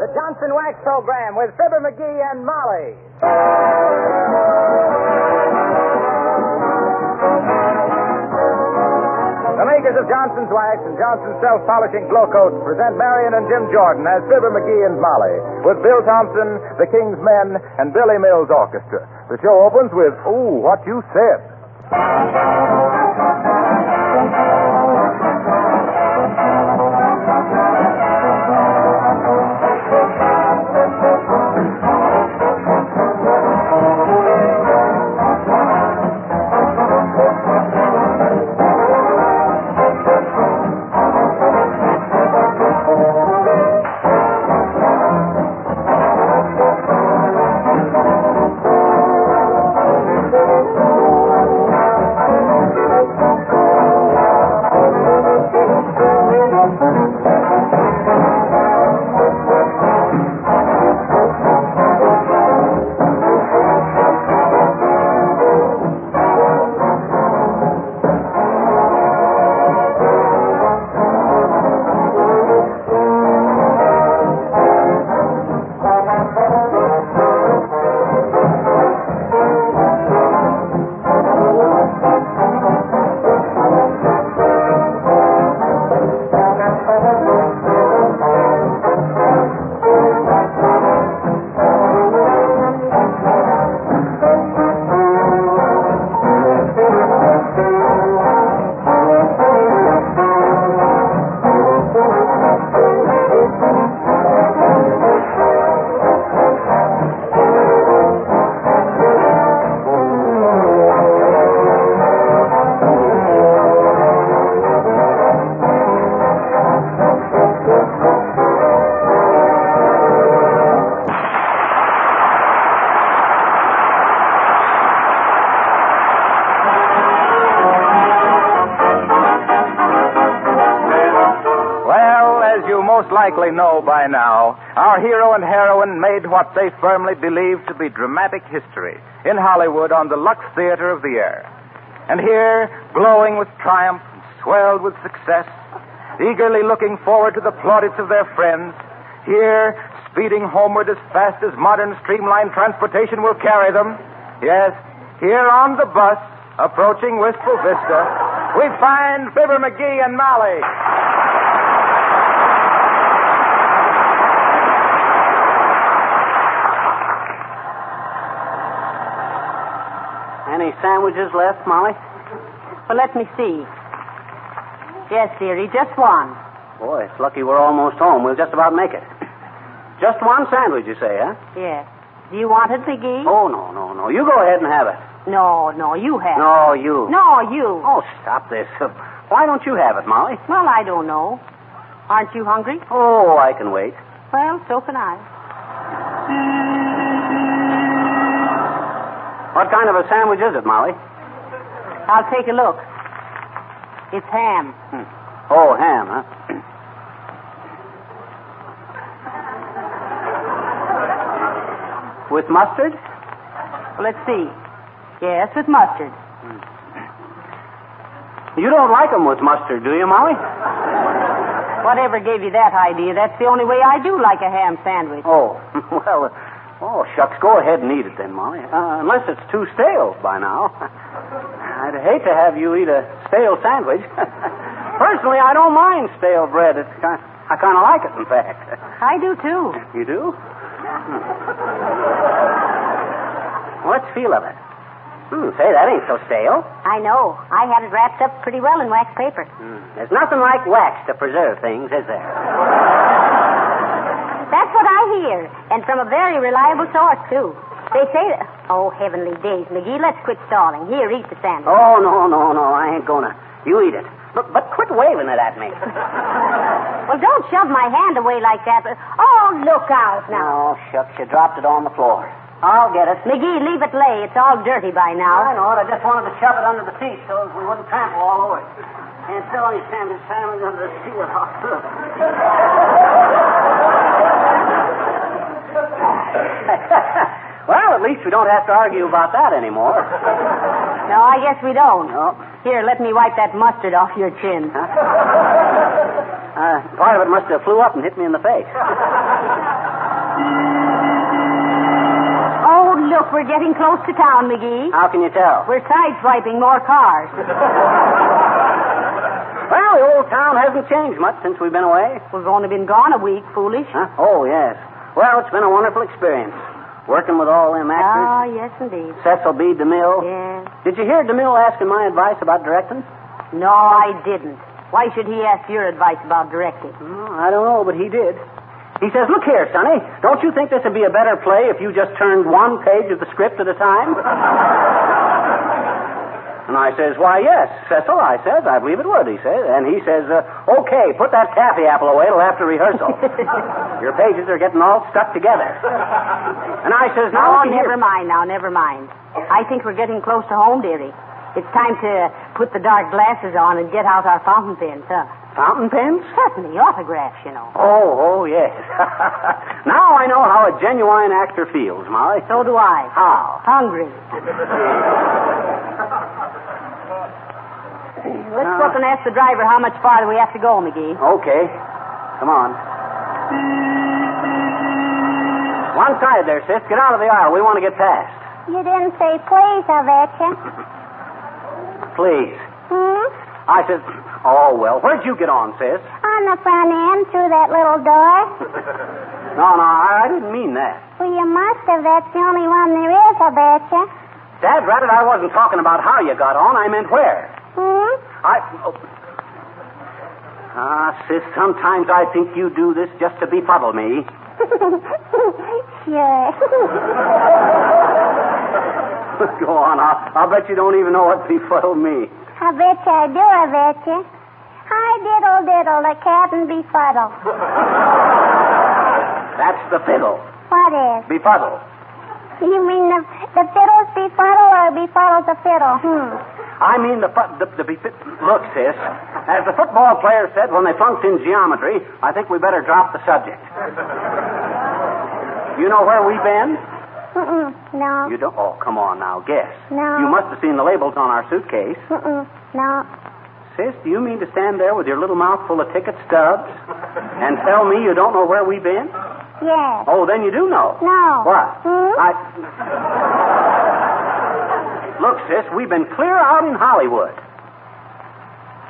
The Johnson Wax Program with Fibber, McGee, and Molly. The makers of Johnson's Wax and Johnson's Self-Polishing Glow Coats present Marion and Jim Jordan as Fibber, McGee, and Molly, with Bill Thompson, the King's Men, and Billy Mills Orchestra. The show opens with, "Ooh, What You Said." Likely know by now, our hero and heroine made what they firmly believed to be dramatic history in Hollywood on the Lux Theater of the Air. And here, glowing with triumph and swelled with success, eagerly looking forward to the plaudits of their friends, here, speeding homeward as fast as modern streamlined transportation will carry them, yes, here on the bus, approaching Wistful Vista, we find Fibber, McGee, and Molly. Any sandwiches left, Molly? Well, let me see. Yes, dearie, just one. Boy, it's lucky we're almost home. We'll just about make it. Just one sandwich, you say, huh? Yes. Do you want it, McGee? Oh, no. You go ahead and have it. No, you have it. No, you. No, you. Oh, stop this. Why don't you have it, Molly? Well, I don't know. Aren't you hungry? Oh, I can wait. Well, so can I. What kind of a sandwich is it, Molly? I'll take a look. It's ham. Oh, ham, huh? With mustard? Well, let's see. Yes, with mustard. You don't like them with mustard, do you, Molly? Whatever gave you that idea? That's the only way I do like a ham sandwich. Oh, well, shucks, go ahead and eat it then, Molly. Unless it's too stale by now. I'd hate to have you eat a stale sandwich. Personally, I don't mind stale bread. I kind of like it, in fact. I do, too. You do? Let's feel of it. Say, that ain't so stale. I know. I had it wrapped up pretty well in wax paper. There's nothing like wax to preserve things, is there? That's what I hear, and from a very reliable source, too. They say that... Oh, heavenly days, McGee, let's quit stalling. Here, eat the sandwich. Oh, no, I ain't gonna. You eat it. But quit waving it at me. Well, don't shove my hand away like that. Oh, look out now. Oh, shucks, you dropped it on the floor. I'll get it. McGee, leave it lay. It's all dirty by now. I know it. I just wanted to shove it under the seat so we wouldn't trample all over it. Can't still understand this sandwich under the seat at all. Well, at least we don't have to argue about that anymore. No, I guess we don't. No. Here, let me wipe that mustard off your chin. Huh? Part of it must have flew up and hit me in the face. Oh, look, we're getting close to town, McGee. How can you tell? We're sideswiping more cars. Well, the old town hasn't changed much since we've been away. We've only been gone a week, foolish. Huh? Oh, yes. Well, it's been a wonderful experience. Working with all them actors. Oh, yes, indeed. Cecil B. DeMille. Yes. Did you hear DeMille asking my advice about directing? No, I didn't. Why should he ask your advice about directing? Oh, I don't know, but he did. He says, look here, Sonny, don't you think this would be a better play if you just turned one page of the script at a time? And I says, why, yes, Cecil, I says, I believe it would, he says. And he says, okay, put that taffy apple away till after rehearsal. Your pages are getting all stuck together. And I says, now... Oh, never mind now, never mind. I think we're getting close to home, dearie. It's time to put the dark glasses on and get out our fountain pens, huh? Fountain pens? Certainly, autographs, you know. Oh, yes. Now I know how a genuine actor feels, Molly. So do I. How? Hungry. Let's go up and ask the driver how much farther we have to go, McGee. Okay. Come on. One side there, sis. Get out of the aisle. We want to get past. You didn't say please, I bet you. Please. I said, oh, well, where'd you get on, sis? On the front end, through that little door. No, I didn't mean that. Well, you must have. That's the only one there is, I bet you. Dad, ratted, I wasn't talking about how you got on. I meant where. Sis, sometimes I think you do this just to befuddle me. Sure. Go on. I'll bet you don't even know what befuddled me. I bet you I do, I bet you. Hi, diddle, diddle, the cat and befuddle. That's the fiddle. What is? Befuddle. You mean the fiddle's befuddle or befuddle's the fiddle? I mean Look, sis, as the football player said when they flunked in geometry, I think we better drop the subject. You know where we've been? No. You don't? Oh, come on now, guess. No. You must have seen the labels on our suitcase. No. Sis, do you mean to stand there with your little mouth full of ticket stubs and tell me you don't know where we've been? Yes. Oh, then you do know. No. What? Look, sis, we've been clear out in Hollywood.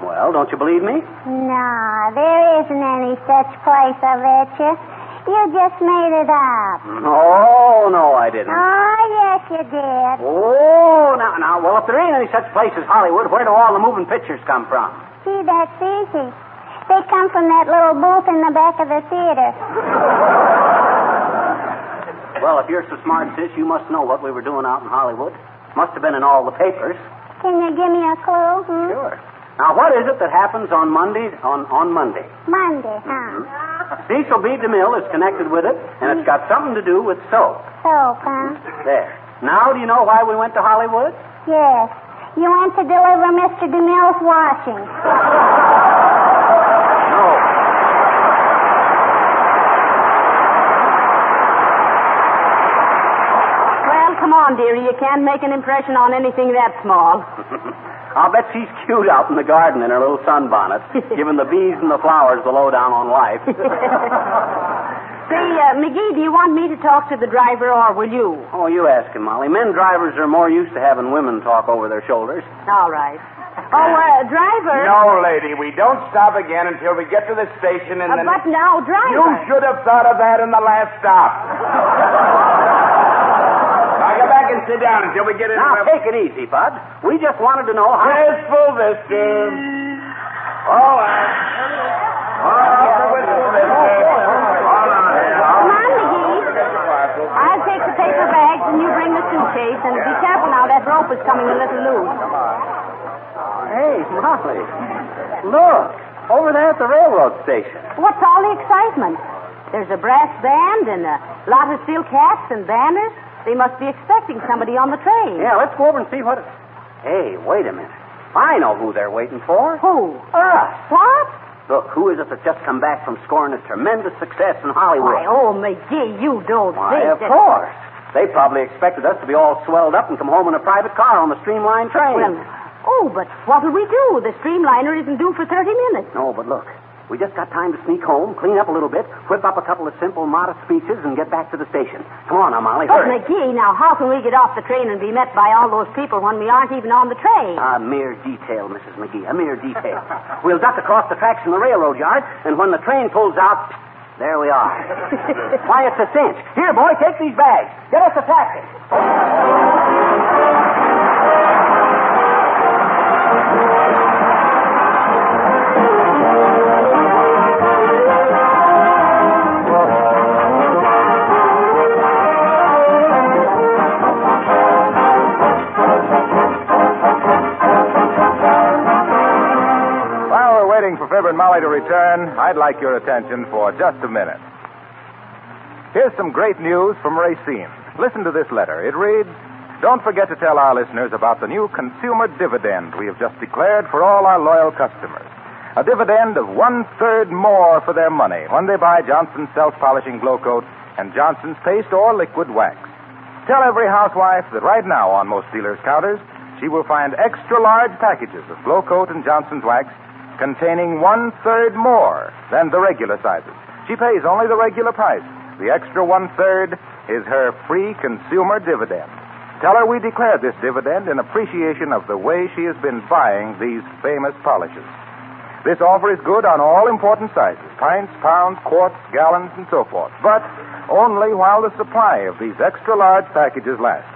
Well, don't you believe me? No, there isn't any such place, I bet you. You just made it up. No, I didn't. Oh, yes, you did. Oh, now, well, if there ain't any such place as Hollywood, where do all the moving pictures come from? See, that's easy. They come from that little booth in the back of the theater. Well, if you're so smart, sis, you must know what we were doing out in Hollywood. Must have been in all the papers. Can you give me a clue? Sure. Now, what is it that happens on Monday? On Monday? Monday, huh? Cecil B. DeMille is connected with it, and it's got something to do with soap. Soap, huh? There. Now, do you know why we went to Hollywood? Yes. You went to deliver Mr. DeMille's washing. No. Well, come on, dearie. You can't make an impression on anything that small. I'll bet she's cute out in the garden in her little sunbonnet, giving the bees and the flowers the lowdown on life. Say, McGee, do you want me to talk to the driver, or will you? Oh, you ask him, Molly. Men drivers are more used to having women talk over their shoulders. All right. Oh, driver. No, lady, we don't stop again until we get to the station and then... But now, driver. You should have thought of that in the last stop. Now get back and sit down until we get in... Now, take it easy, Bud. We just wanted to know how... Wistful Vista. All right. Wistful Vista. Come on, McGee. I'll take the paper bags and you bring the suitcase. And be careful now, that rope is coming a little loose. Hey, Molly. Look, over there at the railroad station. What's all the excitement? There's a brass band and a lot of silk hats and banners. They must be expecting somebody on the train. Yeah, let's go over and see what... Hey, wait a minute. I know who they're waiting for. Who? Us. What? Look, who is it that's just come back from scoring a tremendous success in Hollywood? Why, oh, McGee, you don't Why, think of course. They probably expected us to be all swelled up and come home in a private car on the streamline train. Well, oh, but what'll we do? The streamliner isn't due for 30 minutes. No, but look. We just got time to sneak home, clean up a little bit, whip up a couple of simple, modest speeches, and get back to the station. Come on now, Molly, But, hurry. McGee, now, how can we get off the train and be met by all those people when we aren't even on the train? A mere detail, Mrs. McGee, a mere detail. We'll duck across the tracks in the railroad yard, and when the train pulls out, there we are. Why, it's a cinch. Here, boy, take these bags. Get us a taxi. For Fibber and Molly to return, I'd like your attention for just a minute. Here's some great news from Racine. Listen to this letter. It reads, "Don't forget to tell our listeners about the new consumer dividend we have just declared for all our loyal customers. A dividend of 1/3 more for their money when they buy Johnson's self-polishing glow coat and Johnson's paste or liquid wax. Tell every housewife that right now on most dealers' counters, she will find extra large packages of glow coat and Johnson's wax containing 1/3 more than the regular sizes. She pays only the regular price. The extra 1/3 is her free consumer dividend. Tell her we declared this dividend in appreciation of the way she has been buying these famous polishes. This offer is good on all important sizes, pints, pounds, quarts, gallons, and so forth, but only while the supply of these extra large packages lasts.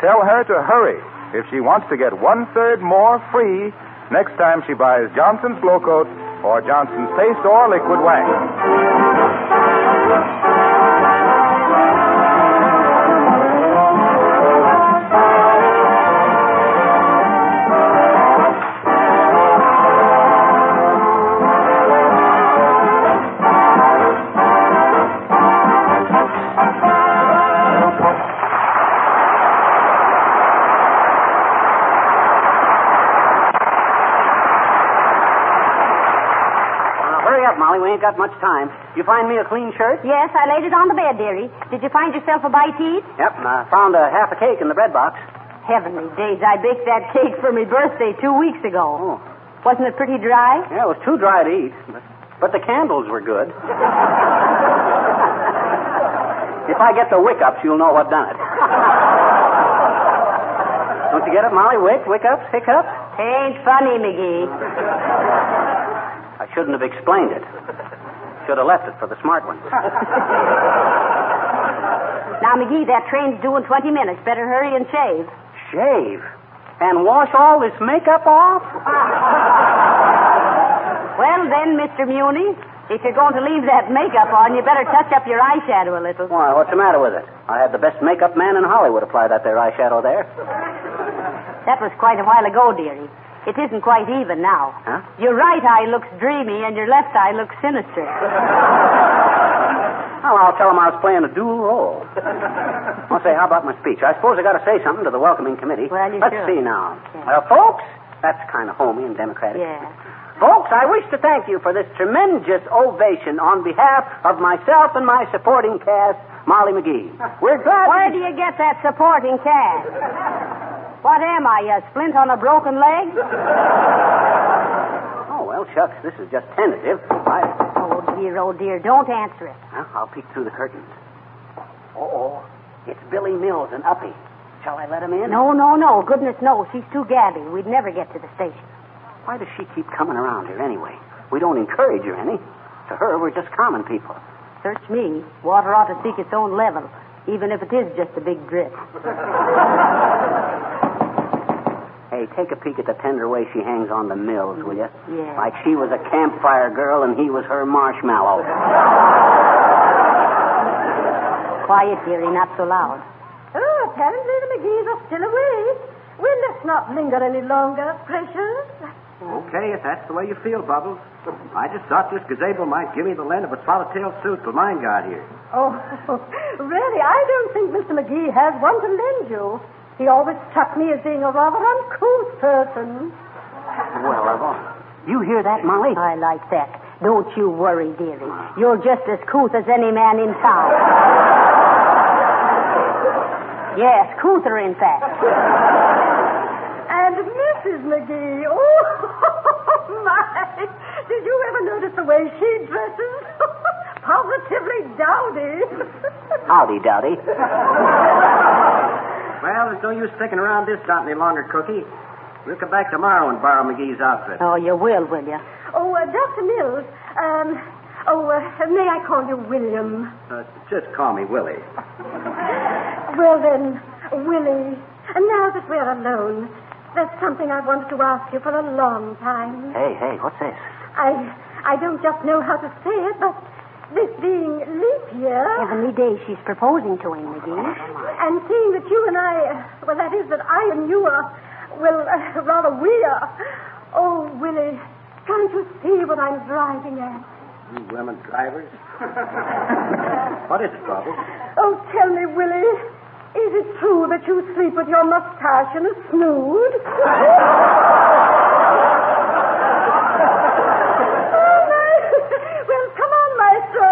Tell her to hurry if she wants to get 1/3 more free next time she buys Johnson's Glow Coat or Johnson's Paste or Liquid Wax." Molly, we ain't got much time. Did you find me a clean shirt? Yes, I laid it on the bed, dearie. Did you find yourself a bite to eat? Yep, and I found a half a cake in the bread box. Heavenly days, I baked that cake for my birthday 2 weeks ago. Oh. Wasn't it pretty dry? Yeah, it was too dry to eat, but the candles were good. If I get the wick-ups, you'll know what done it. Don't you get it, Molly? Wick-ups, hiccups? Ain't funny, McGee. I shouldn't have explained it. Should have left it for the smart ones. Now, McGee, that train's due in 20 minutes. Better hurry and shave. Shave? And wash all this makeup off? Well, then, Mr. Muni, if you're going to leave that makeup on, you better touch up your eyeshadow a little. Why, what's the matter with it? I had the best makeup man in Hollywood apply that there eyeshadow there. That was quite a while ago, dearie. It isn't quite even now. Huh? Your right eye looks dreamy and your left eye looks sinister. Oh, I'll tell them I was playing a dual role. I'll say, how about my speech? I suppose I got to say something to the welcoming committee. Well, you Let's should. see now. Yeah. Folks, that's kind of homey and democratic. Yeah. Folks, I wish to thank you for this tremendous ovation on behalf of myself and my supporting cast, Molly McGee. We're glad... Where do you get that supporting cast? What am I, a splint on a broken leg? Oh, well, shucks, this is just tentative. Oh, dear, don't answer it. I'll peek through the curtains. Oh, it's Billy Mills and Uppy. Shall I let him in? No. Goodness, no. She's too gabby. We'd never get to the station. Why does she keep coming around here anyway? We don't encourage her any. To her, we're just common people. Search me. Water ought to seek its own level, even if it is just a big drip. Hey, take a peek at the tender way she hangs on the Mills, will you? Yeah. Like she was a campfire girl and he was her marshmallow. Quiet, dearie, not so loud. Oh, apparently the McGees are still awake. Well, let's not linger any longer, precious. Okay, if that's the way you feel, Bubbles. I just thought this gazebo might give me the lend of a swallowtail suit till mine got here. Oh, really, I don't think Mr. McGee has one to lend you. He always struck me as being a rather uncouth person. Well, you hear that, Molly? I like that. Don't you worry, dearie. You're just as couth as any man in town. Yes, couther, in fact. And Mrs. McGee, oh, my. did you ever notice the way she dresses? Positively dowdy. Howdy, Dowdy. Well, there's no use sticking around this dot any longer, Cookie. We'll come back tomorrow and borrow McGee's outfit. Oh, you will you? Oh, Dr. Mills, may I call you William? Just call me Willie. Well, then, Willie, now that we're alone, there's something I wanted to ask you for a long time. Hey, what's this? I don't just know how to say it, but this being leap year... Heavenly day, she's proposing to him, McGee. And seeing that you and I... Well, that is that I and you are... Well, rather we are... Oh, Willie, can't you see what I'm driving at? You women drivers. What is it, Bobby? Oh, tell me, Willie, is it true that you sleep with your mustache in a snood? Well, come on, Maestro.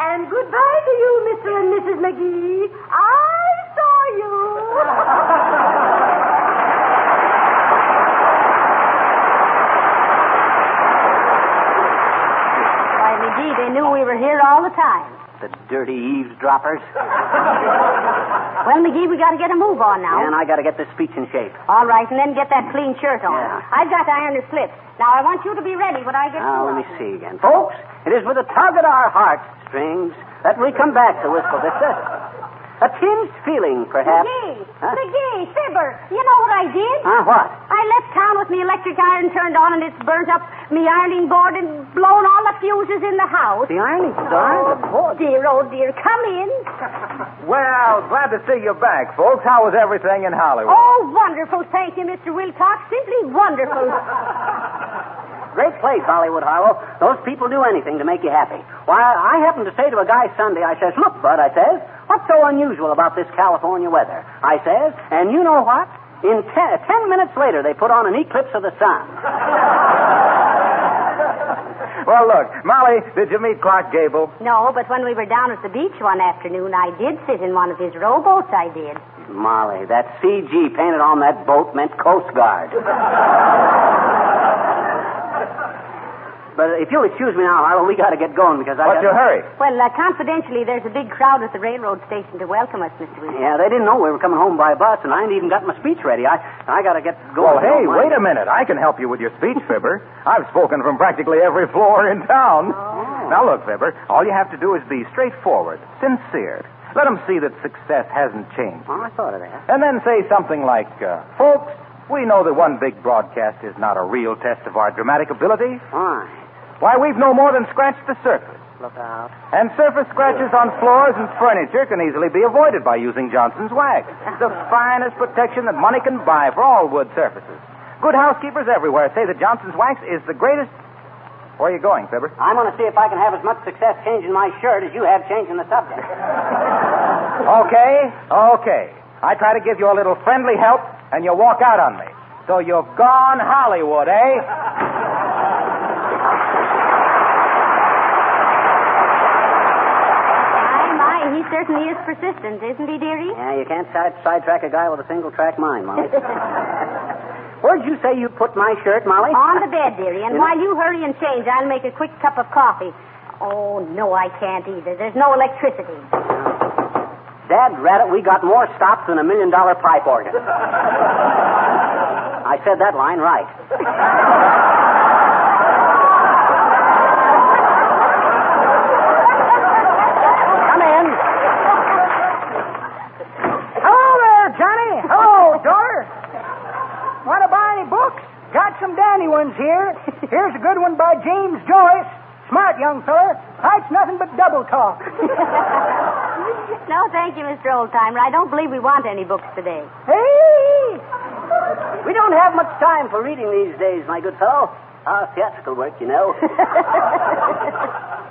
And goodbye to you, Mr. and Mrs. McGee. I saw you. Why, McGee, they knew we were here all the time. The dirty eavesdroppers. Well, McGee, we got to get a move on now. And I got to get this speech in shape. All right, and then get that clean shirt on. Yeah. I've got to iron the slips. Now, I want you to be ready when I get Now, through. let me see again. Folks, it is with a tug at our heartstrings that we come back to Wistful Vista. A tinged feeling, perhaps. McGee! Huh? McGee! Fibber! You know what I did? What? I left town with my electric iron turned on, and it's burnt up me ironing board and blown all the fuses in the house. The ironing board? Oh, dear. Come in. Well, glad to see you back, folks. How was everything in Hollywood? Oh, wonderful. Thank you, Mr. Wilcox. Simply wonderful. Great place, Hollywood, Harlow. Those people do anything to make you happy. Why, I happened to say to a guy Sunday, I says, look, Bud, I says, what's so unusual about this California weather? I says, and you know what? In 10 minutes later, they put on an eclipse of the sun. Well, look, Molly, did you meet Clark Gable? No, but when we were down at the beach one afternoon, I did sit in one of his rowboats, I did. Molly, that CG painted on that boat meant Coast Guard. But if you'll excuse me now, Harlow, we got to get going because What's your hurry? Well, confidentially, there's a big crowd at the railroad station to welcome us, Mr. Wilcox. Yeah, they didn't know we were coming home by bus, and I ain't even got my speech ready. I got to get going. Well, hey, wait a minute. I can help you with your speech, Fibber. I've spoken from practically every floor in town. Oh. Now, look, Fibber, all you have to do is be straightforward, sincere. Let them see that success hasn't changed. Oh, I thought of that. And then say something like, folks, we know that one big broadcast is not a real test of our dramatic ability. Fine. Why, we've no more than scratched the surface. Look out. And surface scratches on floors and furniture can easily be avoided by using Johnson's wax. The finest protection that money can buy for all wood surfaces. Good housekeepers everywhere say that Johnson's wax is the greatest... Where are you going, Fibber? I'm going to see if I can have as much success changing my shirt as you have changing the subject. Okay. I try to give you a little friendly help, and you walk out on me. So you've gone Hollywood, eh? He certainly is persistent, isn't he, dearie? Yeah, you can't sidetrack a guy with a single-track mind, Molly. Where'd you say you put my shirt, Molly? On the bed, dearie. And while you hurry and change, I'll make a quick cup of coffee. Oh, no, I can't either. There's no electricity. Dad, rat it, we got more stops than $1 million pipe organ. I said that line right. Some dandy ones here. Here's a good one by James Joyce. Smart young feller. Writes nothing but double talk. No, thank you, Mr. Oldtimer. I don't believe we want any books today. Hey! We don't have much time for reading these days, my good fellow. Theatrical work, you know.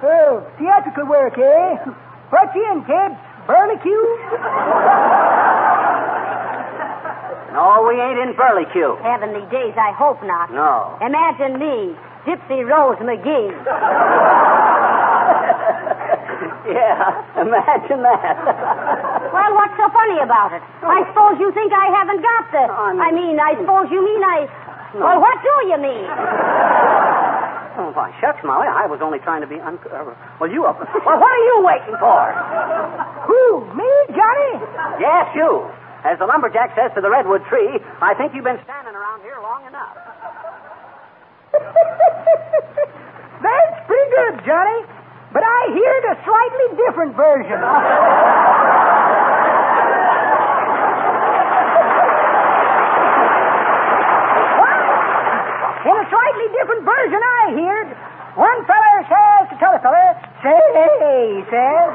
Oh, theatrical work, eh? What's in, kids? Burlicue? No, we ain't in Burlicue. Heavenly days, I hope not. No. Imagine me, Gypsy Rose McGee. Yeah, imagine that. Well, what's so funny about it? I suppose you think I haven't got the... Oh, no. I suppose you mean I... No. Well, what do you mean? Oh, why, shucks, Molly, I was only trying to be Well, you up... Well, what are you waiting for? Who? Me, Johnny? Yes, you. As the lumberjack says to the redwood tree, I think you've been standing around here long enough. That's pretty good, Johnny. But I heard a slightly different version. In a slightly different version I heard, one feller says to t'other feller, say, he says,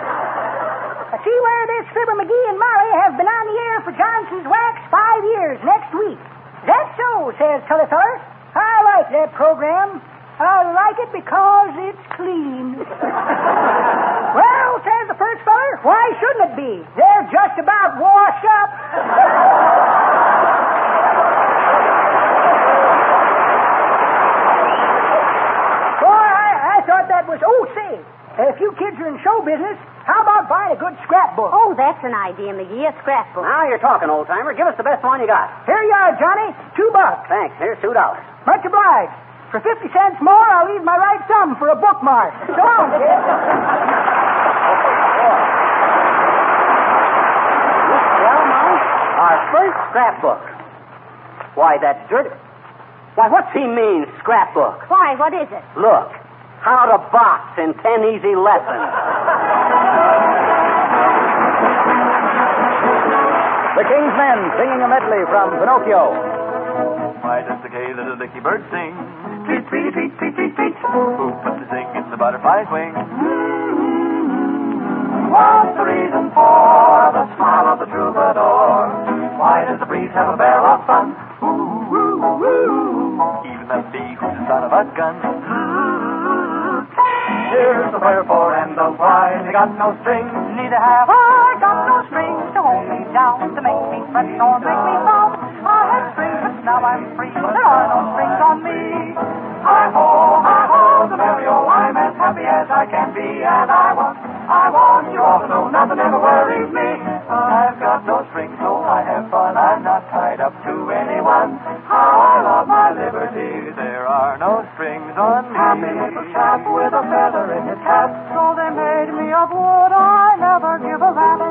I see where this Fibber, McGee, and Molly have been on the air for Johnson's Wax 5 years next week. That's so, says t'other feller. I like that program. I like it because it's clean. Well, says the first feller, why shouldn't it be? They're just about washed up. Say, if you kids are in show business, how about buying a good scrapbook? Oh, that's an idea, McGee, a scrapbook. Now you're talking, old-timer. Give us the best one you got. Here you are, Johnny. $2. Thanks. Here's $2. Much obliged. For 50 cents more, I'll leave my right thumb for a bookmark. So long, kid. Well, Molly, our first scrapbook. Why, that's dirty. Why, what's he mean, scrapbook? Why, what is it? Look. How to box in 10 easy lessons. The King's Men singing a medley from Pinocchio. Why does the gay little dicky bird sing? Tweet, tweet, tweet, tweet, tweet, tweet. Who puts the sing? It's the butterfly's wing. What's the reason for the smile of the troubadour? Why does the breeze have a barrel of fun? Ooh, ooh, ooh. Even the bee who's the son of a gun. Here's the wherefore and the why. They got no strings, neither have I got no strings to hold me down, to make me fret or make me frown. I had strings, but now I'm free. There are no strings on me. Hi-ho, the merry-o. I'm as happy as I can be, and I want you all to know nothing ever worries me. I've got no strings, so I have fun. I'm not tied up to anyone. How I love my liberty. There are no strings on me. Happy little chap with a feather in his hat. So they made me of wood. I never give a rap.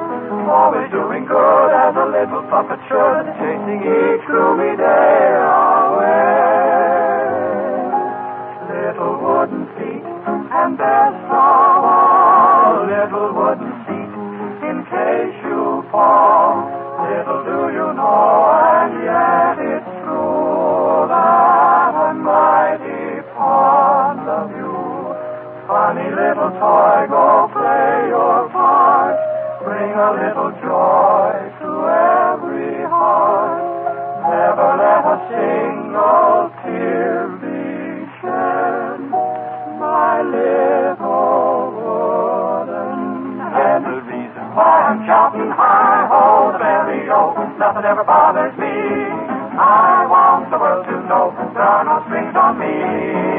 Always doing good as a little puppet should, chasing each gloomy day away. Little wooden feet, and there's a little wooden seat in case you fall. Little do you know, and yet it's true that I'm mighty fond of you. Funny little toy, go play your part. Bring a little joy to every heart. Never let a single tear be shed. My little wooden head. The reason why I'm shouting hi-ho, the merry-o. Nothing ever bothers me. I want the world to know there are no strings on me.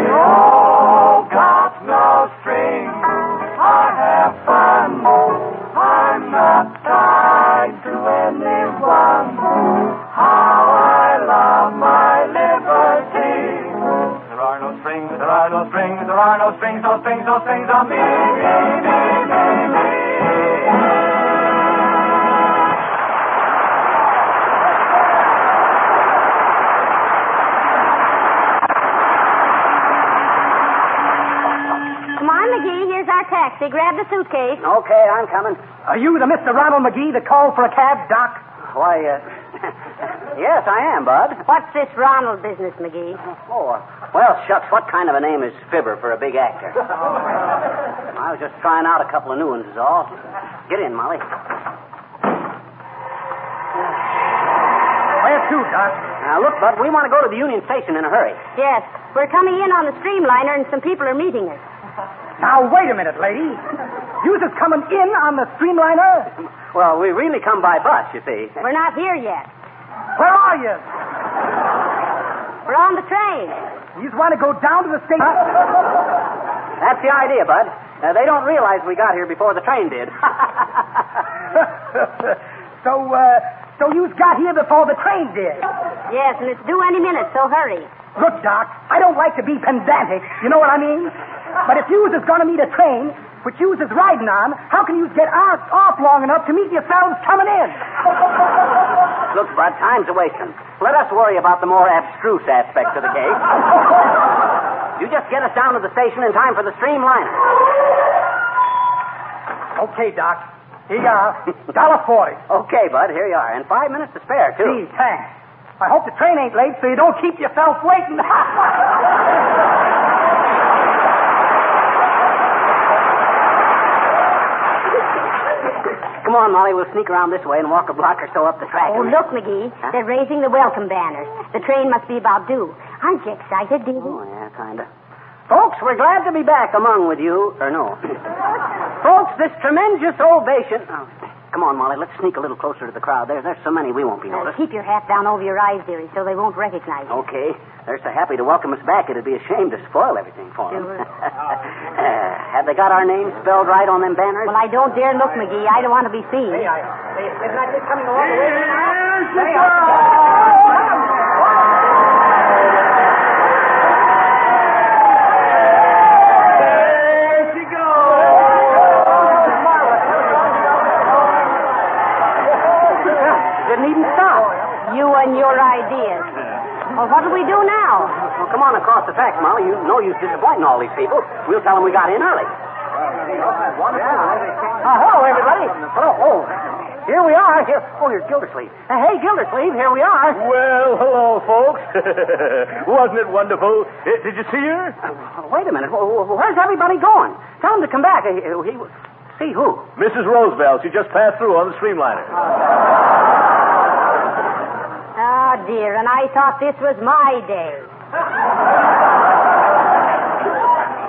Oh, got no strings. I have fun. I'm not tied to anyone. How I love my liberty. There are no strings, there are no strings, there are no strings, no strings, no strings on me, me. Taxi. Grab the suitcase. Okay, I'm coming. Are you the Mr. Ronald McGee that called for a cab, Doc? Why, yes, I am, Bud. What's this Ronald business, McGee? Oh, well, shucks, what kind of a name is Fibber for a big actor? I was just trying out a couple of new ones, is all. Get in, Molly. Where to, Doc? Now, look, Bud, we want to go to the Union Station in a hurry. Yes. We're coming in on the streamliner, and some people are meeting us. Now, wait a minute, lady. You just coming in on the streamliner? Well, we really come by bus, you see. We're not here yet. Where are you? We're on the train. You just want to go down to the station? That's the idea, Bud. They don't realize we got here before the train did. So you got here before the train did. Yes, and it's due any minute, so hurry. Look, Doc, I don't like to be pedantic. You know what I mean? But if you is going to meet a train, which you is riding on, how can you get off long enough to meet yourselves coming in? Look, Bud, time's a wasting. Let us worry about the more abstruse aspects of the case. You just get us down to the station in time for the streamliner. Okay, Doc. Here you are. $1.40. Okay, Bud, here you are. And 5 minutes to spare, too. Gee, thanks. I hope the train ain't late so you don't keep yourself waiting. Come on, Molly, we'll sneak around this way and walk a block or so up the track. Oh, look, McGee. Huh? They're raising the welcome banners. The train must be about due. Aren't you excited, dearie? Oh, yeah, kind of. Folks, we're glad to be back among with you. Or no. Folks, this tremendous ovation... Oh, come on, Molly, let's sneak a little closer to the crowd. There's so many we won't be noticed. Keep your hat down over your eyes, dearie, so they won't recognize you. Okay. They're so happy to welcome us back, it'd be a shame to spoil everything for them. Sure. Have they got our names spelled right on them banners? Well, I don't dare look, McGee. I don't want to be seen. Isn't that just coming along the way now? Didn't even stop. You and your ideas. Well, what do we do now? Well, come on across the tracks, Molly. You know you're disappointing all these people. We'll tell them we got in early. Hello, everybody. Hello. Oh, here we are. Here's Gildersleeve. Hey, Gildersleeve, here we are. Well, hello, folks. Wasn't it wonderful? Did you see her? Wait a minute. Where's everybody going? Tell them to come back. See who? Mrs. Roosevelt. She just passed through on the streamliner. Oh, dear, and I thought this was my day.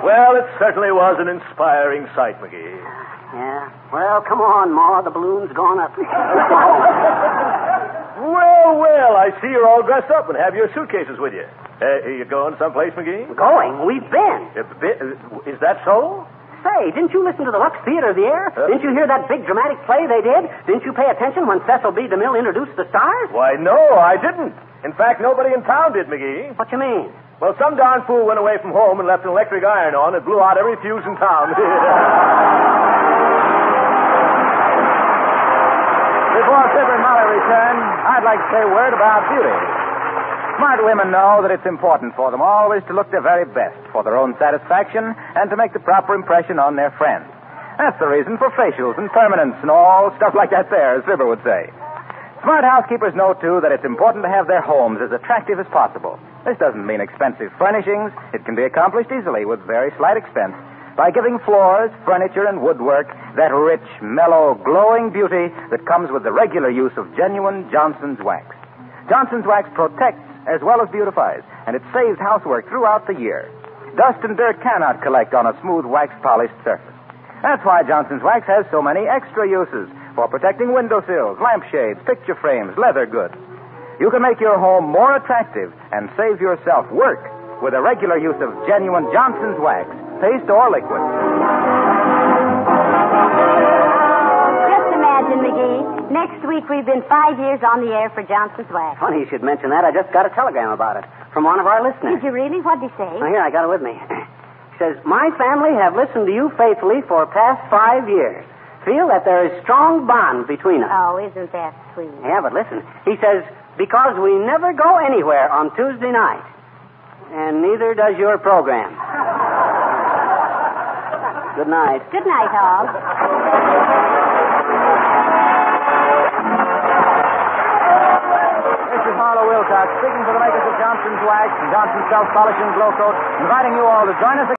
Well, it certainly was an inspiring sight, McGee. Yeah. Well, come on, Ma. The balloon's gone up. Well, I see you're all dressed up and have your suitcases with you. You going someplace, McGee? Going? We've been. Is that so? Say, didn't you listen to the Lux Theater of the Air? Didn't you hear that big dramatic play they did? Didn't you pay attention when Cecil B. DeMille introduced the stars? Why, no, I didn't. In fact, nobody in town did, McGee. What you mean? Well, some darn fool went away from home and left an electric iron on that blew out every fuse in town. Before Fibber and Molly return, I'd like to say a word about beauty. Smart women know that it's important for them always to look their very best for their own satisfaction and to make the proper impression on their friends. That's the reason for facials and permanents and all stuff like that there, as Fibber would say. Smart housekeepers know, too, that it's important to have their homes as attractive as possible. This doesn't mean expensive furnishings. It can be accomplished easily with very slight expense by giving floors, furniture, and woodwork that rich, mellow, glowing beauty that comes with the regular use of genuine Johnson's wax. Johnson's wax protects as well as beautifies, and it saves housework throughout the year. Dust and dirt cannot collect on a smooth wax-polished surface. That's why Johnson's wax has so many extra uses for protecting windowsills, lampshades, picture frames, leather goods. You can make your home more attractive and save yourself work with a regular use of genuine Johnson's wax, paste or liquid. Just imagine, McGee. Next week we've been 5 years on the air for Johnson's Wax. Funny you should mention that. I just got a telegram about it from one of our listeners. Did you really? What'd he say? Oh, here, I got it with me. He says, my family have listened to you faithfully for past 5 years. Feel that there is strong bond between us. Oh, isn't that sweet? Yeah, but listen. He says, because we never go anywhere on Tuesday night. And neither does your program. Good night. Good night, all. This is Harlow Wilcox, speaking for the makers of Johnson's Wax and Johnson's Self-Polishing Glow Coat, inviting you all to join us again